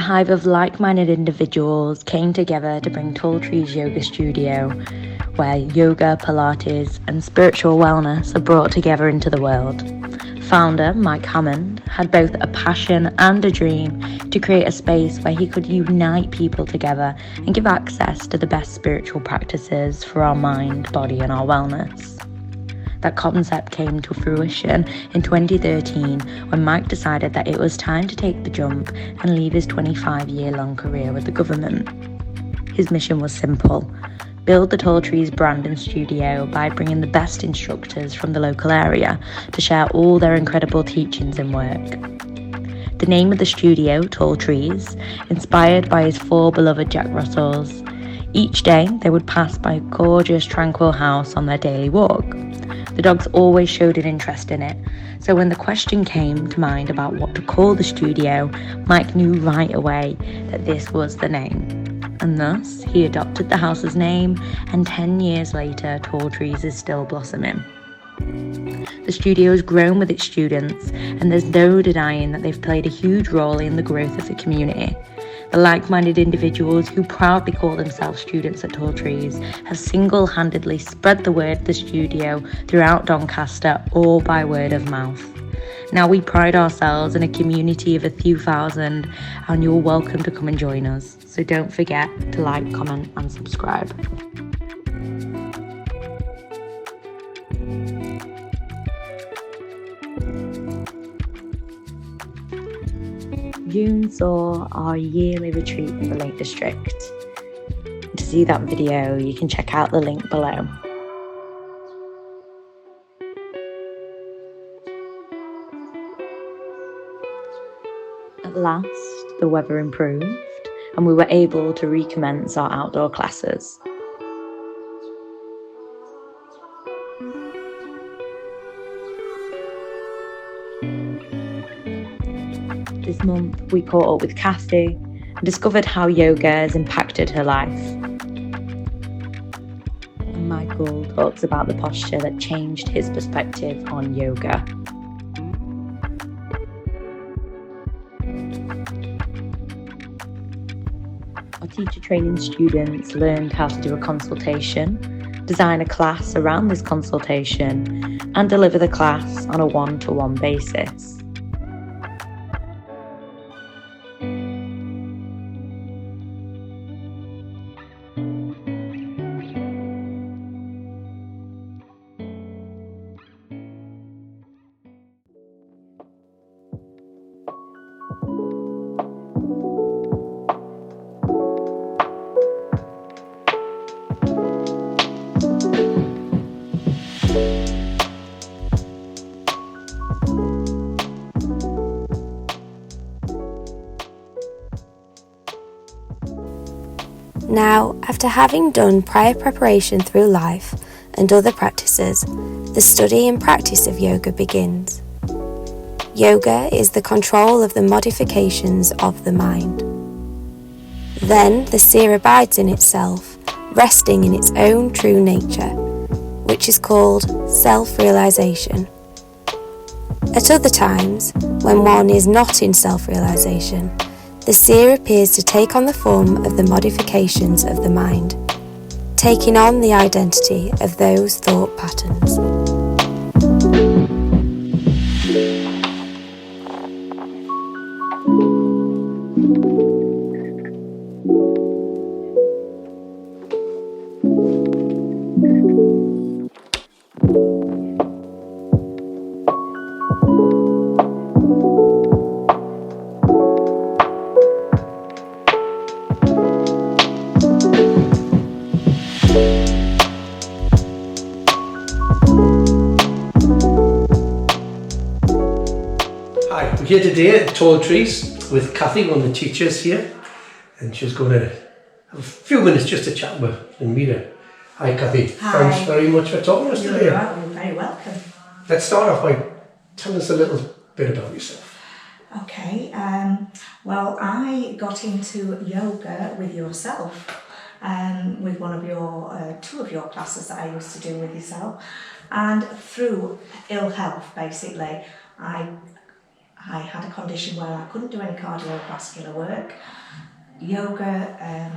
hive of like-minded individuals came together to bring TallTreesYoga Studio, where yoga, Pilates, and spiritual wellness are brought together into the world. Founder Mike Hammond had both a passion and a dream to create a space where he could unite people together and give access to the best spiritual practices for our mind, body, and our wellness. That concept came to fruition in 2013 when Mike decided that it was time to take the jump and leave his 25-year-long career with the government. His mission was simple: build the Tall Trees brand and studio by bringing the best instructors from the local area to share all their incredible teachings and work. The name of the studio, Tall Trees, inspired by his 4 beloved Jack Russells. Each day they would pass by a gorgeous, tranquil house on their daily walk. The dogs always showed an interest in it, so when the question came to mind about what to call the studio, Mike knew right away that this was the name. And thus, he adopted the house's name, and 10 years later, Tall Trees is still blossoming. The studio has grown with its students, and there's no denying that they've played a huge role in the growth of the community. The like-minded individuals who proudly call themselves students at Tall Trees have single-handedly spread the word of the studio throughout Doncaster, all by word of mouth. Now we pride ourselves in a community of a few thousand, and you're welcome to come and join us. So don't forget to like, comment and subscribe. June saw our yearly retreat in the Lake District. To see that video, you can check out the link below. At last, the weather improved and we were able to recommence our outdoor classes. This month, we caught up with Kathy and discovered how yoga has impacted her life. And Michael talks about the posture that changed his perspective on yoga. Our teacher training students learned how to do a consultation, design a class around this consultation, and deliver the class on a one-to-one basis. Now, after having done prior preparation through life and other practices, the study and practice of yoga begins. Yoga is the control of the modifications of the mind. Then the seer abides in itself, resting in its own true nature, which is called self-realization. At other times, when one is not in self-realization, the seer appears to take on the form of the modifications of the mind, taking on the identity of those thought patterns. Hi, we're here today at Tall Trees with Kathy, one of the teachers here, and she's going to have a few minutes just to chat with and meet her. Hi Kathy, Hi. Thanks very much for talking to us today. You're very welcome. Let's start off by telling us a little bit about yourself. Okay, well, I got into yoga with yourself, with one of your, 2 of your classes that I used to do with yourself, and through ill health basically, I I had a condition where I couldn't do any cardiovascular work. Yoga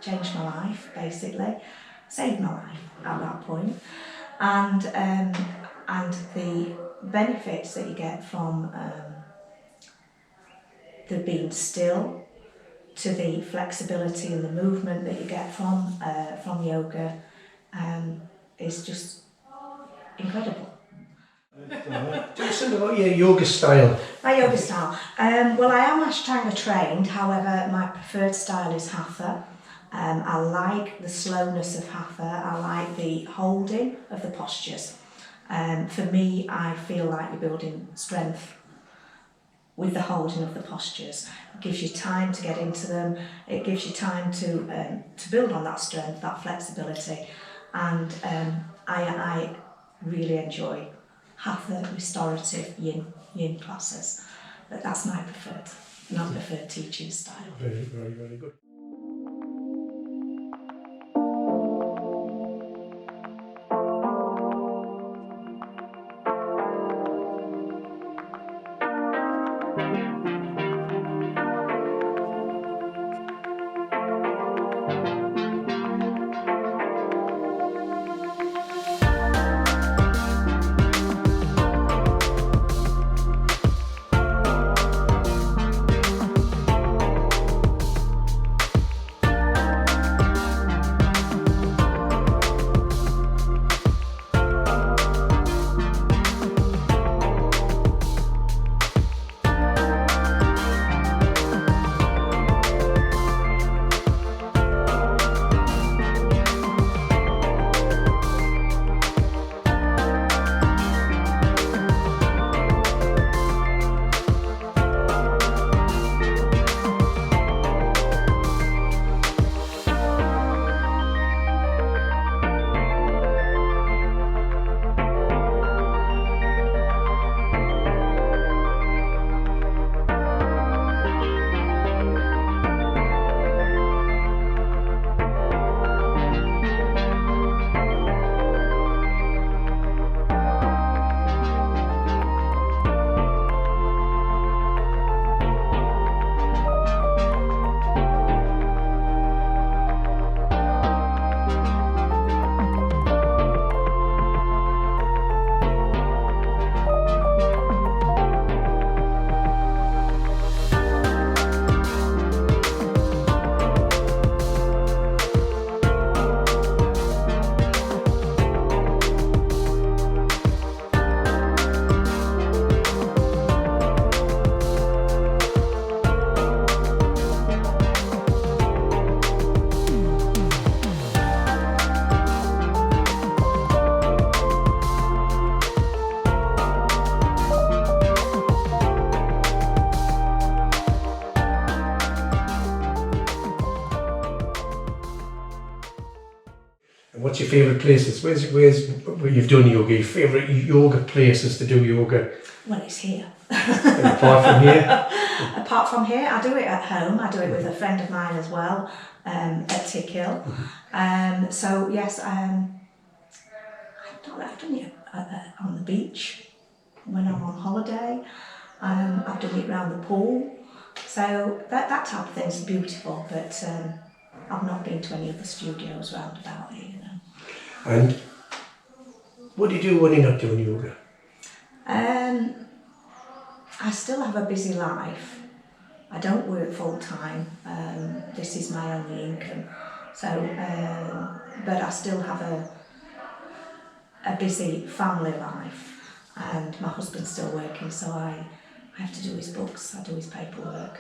changed my life, basically, saved my life at that point. And the benefits that you get from the being still, to the flexibility and the movement that you get from yoga is just incredible. Tell us about your yoga style. My yoga style. Well, I am Ashtanga trained, however, my preferred style is Hatha. I like the slowness of Hatha, I like the holding of the postures. For me, I feel like you're building strength with the holding of the postures. It gives you time to get into them, it gives you time to build on that strength, that flexibility, and I really enjoy Hatha restorative yin classes. But that's my preferred teaching style. Very, very, very good. And what's your favourite places? Where you've done yoga? Your favourite yoga places to do yoga? Well, it's here. Apart from here? Apart from here, I do it at home. I do it with a friend of mine as well, at Tickhill. So yes, I've done it on the beach when I'm on holiday. I've done it around the pool. So that type of thing is beautiful, but I've not been to any other studios round about here, you know. And what do you do when you're not doing yoga? I still have a busy life. I don't work full time. This is my only income. So, but I still have a busy family life, and my husband's still working, so I have to do his books, I do his paperwork.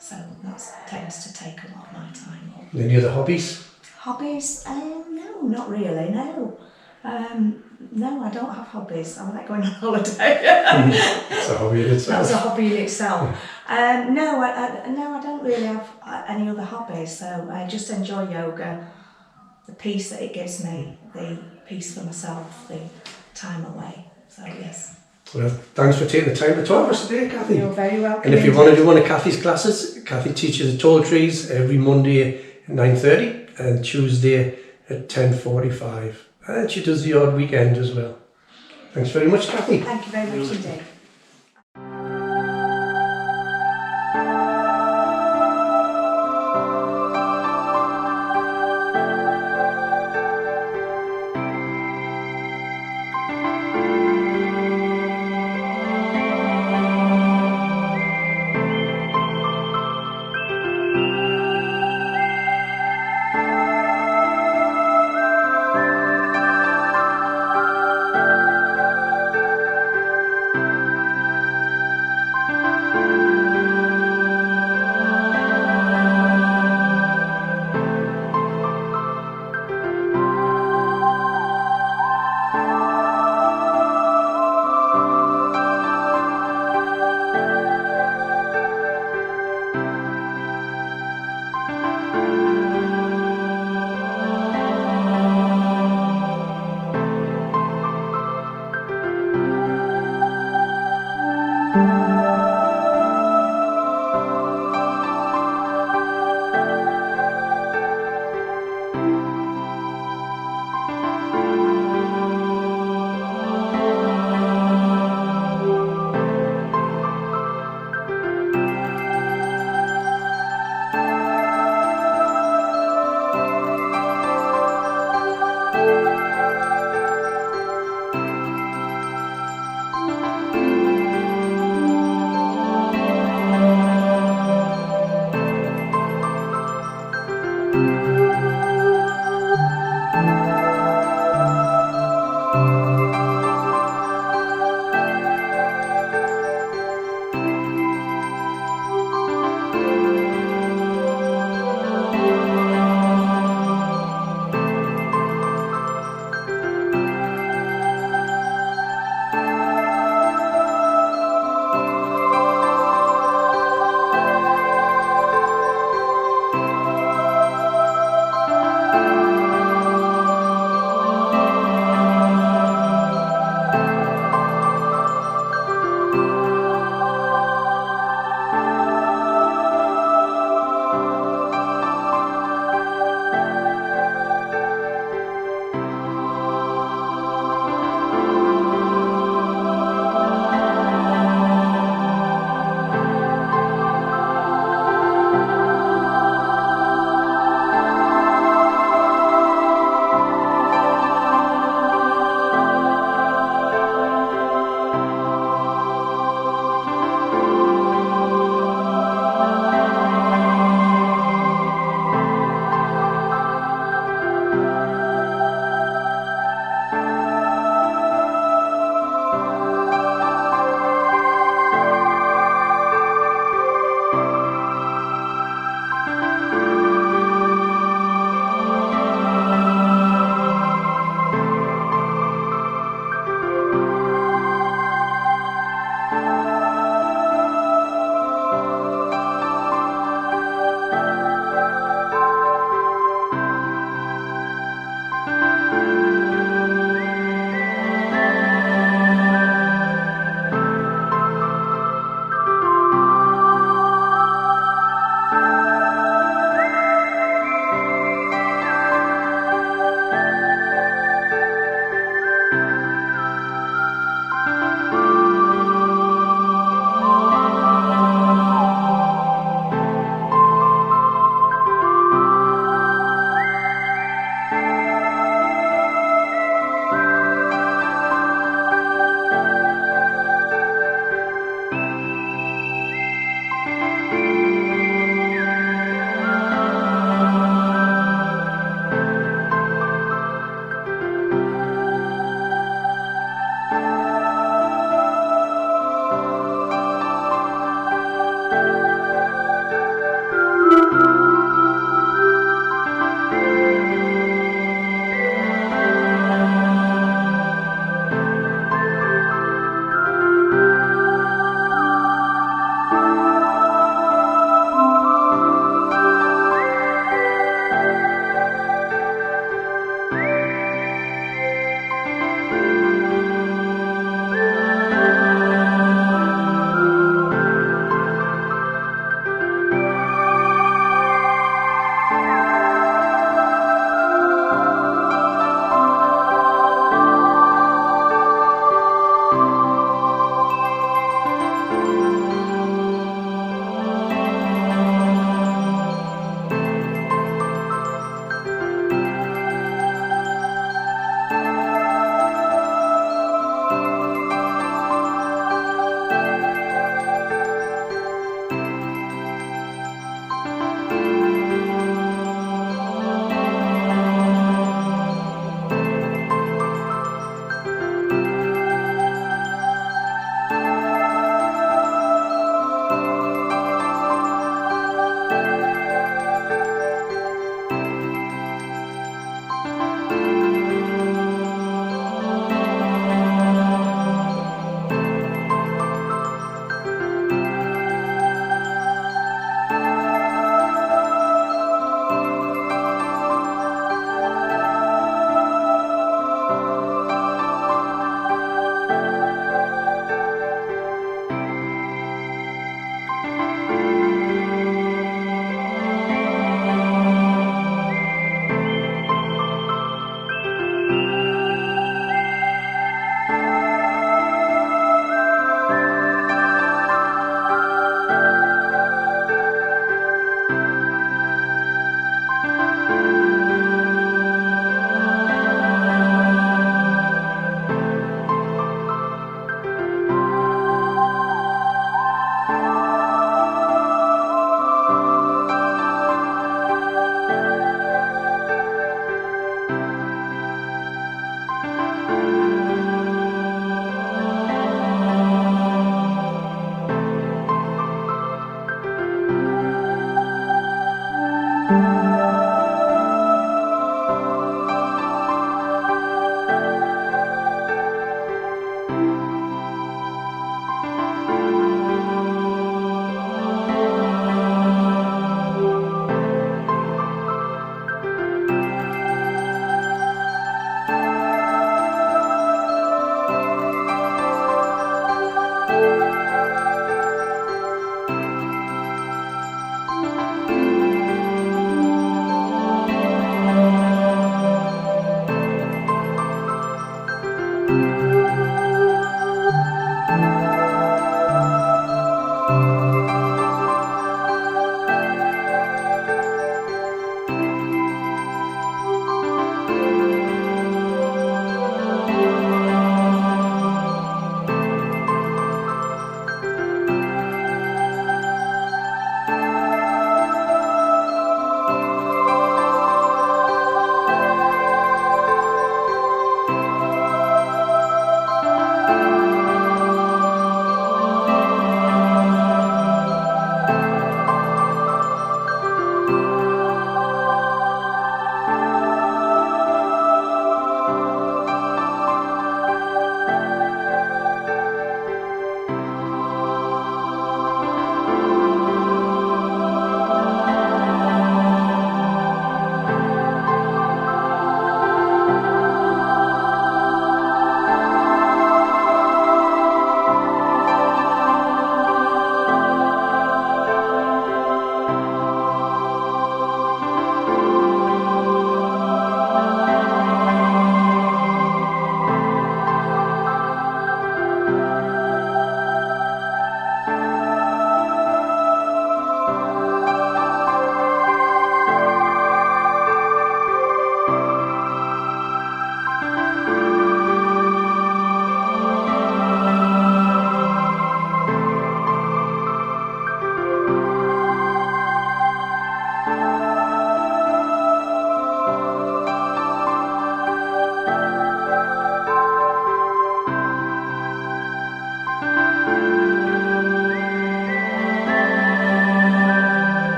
So that tends to take a lot of my time up. Any other hobbies? Hobbies? No, not really, no. No, I don't have hobbies. I like going on holiday. That's a hobby in itself. That's a hobby in itself. No, I don't really have any other hobbies, so I just enjoy yoga, the peace that it gives me, the peace for myself, the time away. So yes. Well, thanks for taking the time to talk to us today, Kathy. You're very welcome. And if you want to do one of Kathy's classes, Kathy teaches at TallTrees every Monday at 9:30 and Tuesday at 10:45. And she does the odd weekend as well. Thanks very much, Kathy. Thank you very much indeed.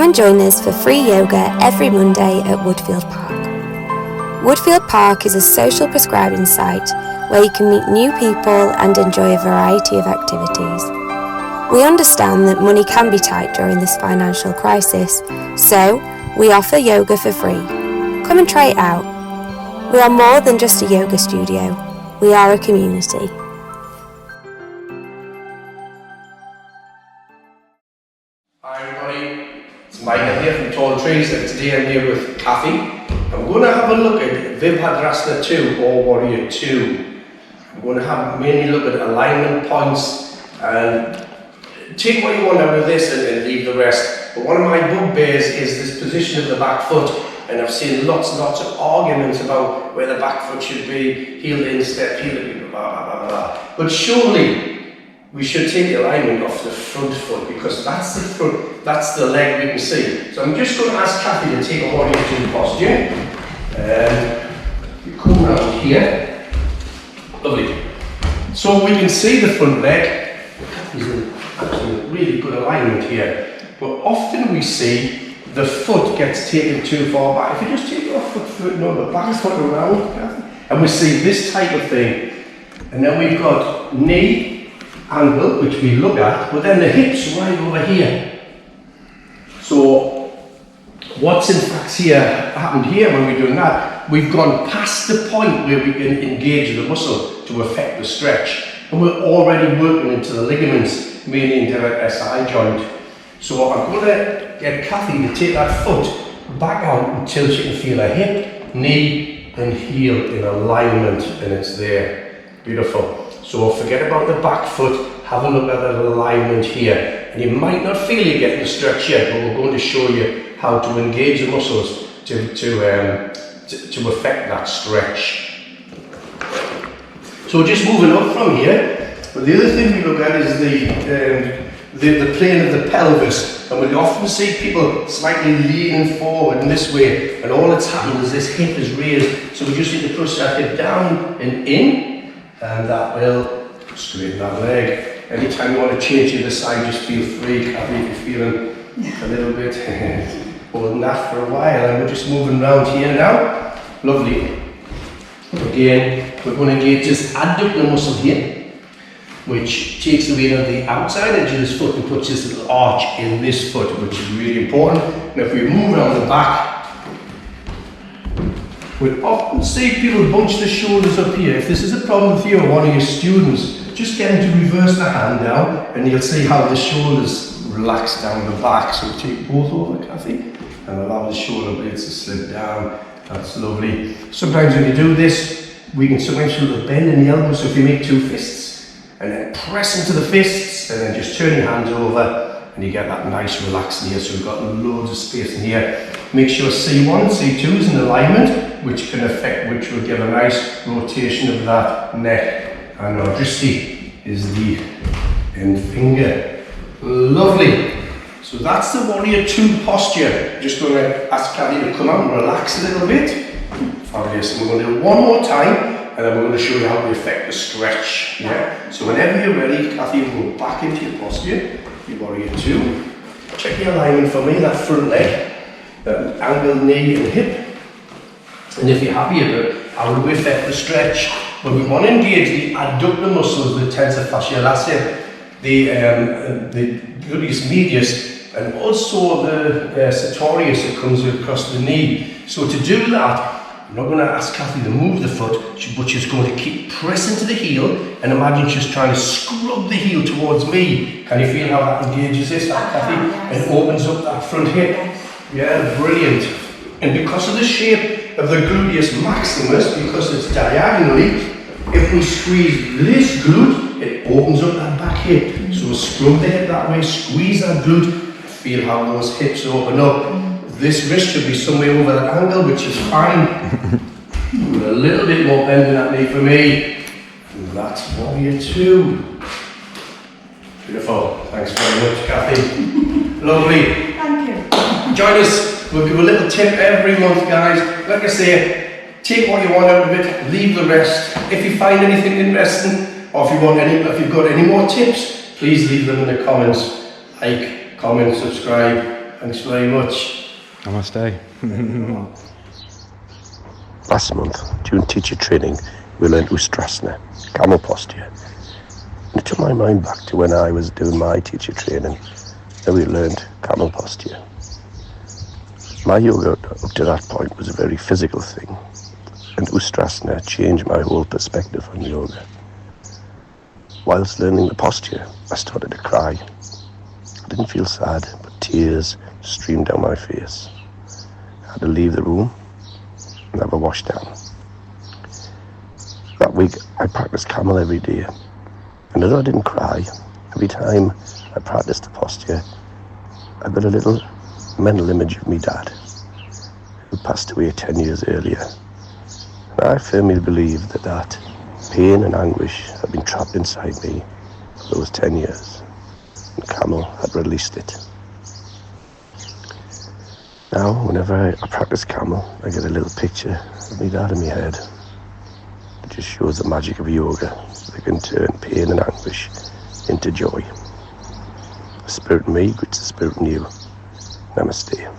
Come and join us for free yoga every Monday at Woodfield Park. Woodfield Park is a social prescribing site where you can meet new people and enjoy a variety of activities. We understand that money can be tight during this financial crisis, so we offer yoga for free. Come and try it out. We are more than just a yoga studio. We are a community. Hi everybody, it's Michael here from Tall Trees, and today I'm here with Kathy. I'm going to have a look at Vibhadrasana 2 or Warrior 2. I'm going to mainly look at alignment points and take what you want out of this and leave the rest. But one of my bugbears is this position of the back foot, and I've seen lots and lots of arguments about where the back foot should be, heel instep, heel, blah, blah, blah, blah. But surely we should take the alignment off the front foot, because that's the front, that's the leg we can see. So I'm just going to ask Kathy to take a Warrior 2 posture. You come around here. Lovely. So we can see the front leg. Kathy's in actually really good alignment here. But often we see the foot gets taken too far back. If you just take your foot, no, the back foot around, Kathy, and we see this type of thing. And then we've got knee angle, which we look at, but then the hips right over here. So what's in fact happened here when we're doing that, we've gone past the point where we can engage the muscle to affect the stretch, and we're already working into the ligaments, mainly into the SI joint. So I'm going to get Kathy to take that foot back out until she can feel her hip, knee and heel in alignment, and it's there. Beautiful. So forget about the back foot, have a look at that alignment here. And you might not feel you're getting the stretch yet, but we're going to show you how to engage the muscles to affect that stretch. So just moving up from here, but the other thing we look at is the plane of the pelvis. And we often see people slightly leaning forward in this way, and all that's happened is this hip is raised. So we just need to push that hip down and in, and that will straighten that leg. Anytime you want to change the other side, just feel free. Kathy, if you're feeling a little bit holding that for a while, and we're just moving around here now. Lovely. Again, we're going to engage this adductor muscle here, which takes the weight on the outside edge of this foot and puts this little arch in this foot, which is really important. And if we move around the back, we often see people bunch the shoulders up here. If this is a problem with you or one of your students, just get them to reverse the hand down, and you'll see how the shoulders relax down the back. So take both over, Kathy, and allow the shoulder blades to slip down. That's lovely. Sometimes when you do this, we can sometimes feel the bend in the elbows. So if you make two fists, and then press into the fists, and then just turn your hands over, and you get that nice relax in here. So we've got loads of space in here. Make sure C1 and C2 is in alignment, which will give a nice rotation of that neck. And our dristi is the end finger. Lovely. So that's the Warrior 2 posture. Just going to ask Kathy to come out and relax a little bit. Fabulous. And we're going to do it one more time, and then we're going to show you how to affect the stretch. Yeah. So whenever you're ready, Kathy will go back into your posture. Your Warrior 2. Check the alignment for me, that front leg, that angled knee and hip. And if you're happy about it, how do we affect the stretch? Well, we want to engage the adductor muscles, the tensor fasciae, the gluteus medius, and also the sartorius that comes across the knee. So to do that, I'm not going to ask Kathy to move the foot, but she's going to keep pressing to the heel, and imagine she's trying to scrub the heel towards me. Can you feel how that engages this, Kathy? And opens up that front hip. Yeah, brilliant. And because of the shape of the gluteus maximus, because it's diagonally, if we squeeze this glute, it opens up that back hip. So scrub the hip that way, squeeze that glute, feel how those hips open up. This wrist should be somewhere over that angle, which is fine. A little bit more bend in that knee for me. And that's Warrior 2. Beautiful. Thanks very much, Kathy. Lovely. Thank you. Join us. We'll give a little tip every month, guys. Like I say, take what you want out of it, leave the rest. If you find anything interesting, or if you've got any more tips, please leave them in the comments. Like, comment, subscribe, Thanks very much. Namaste. Last month, during teacher training, we learned Ustrasana, camel posture. And it took my mind back to when I was doing my teacher training, and we learned camel posture. My yoga up to that point was a very physical thing, and Ustrasana changed my whole perspective on yoga. Whilst learning the posture, I started to cry. I didn't feel sad, but tears streamed down my face. I had to leave the room and have a wash down. That week, I practiced camel every day. And although I didn't cry, every time I practiced the posture, I got a little mental image of me dad, who passed away 10 years earlier. And I firmly believe that pain and anguish had been trapped inside me for those 10 years, and camel had released it. Now, whenever I practice camel, I get a little picture of me dad in my head. It just shows the magic of yoga, that can turn pain and anguish into joy. The spirit in me greets the spirit in you. Namaste.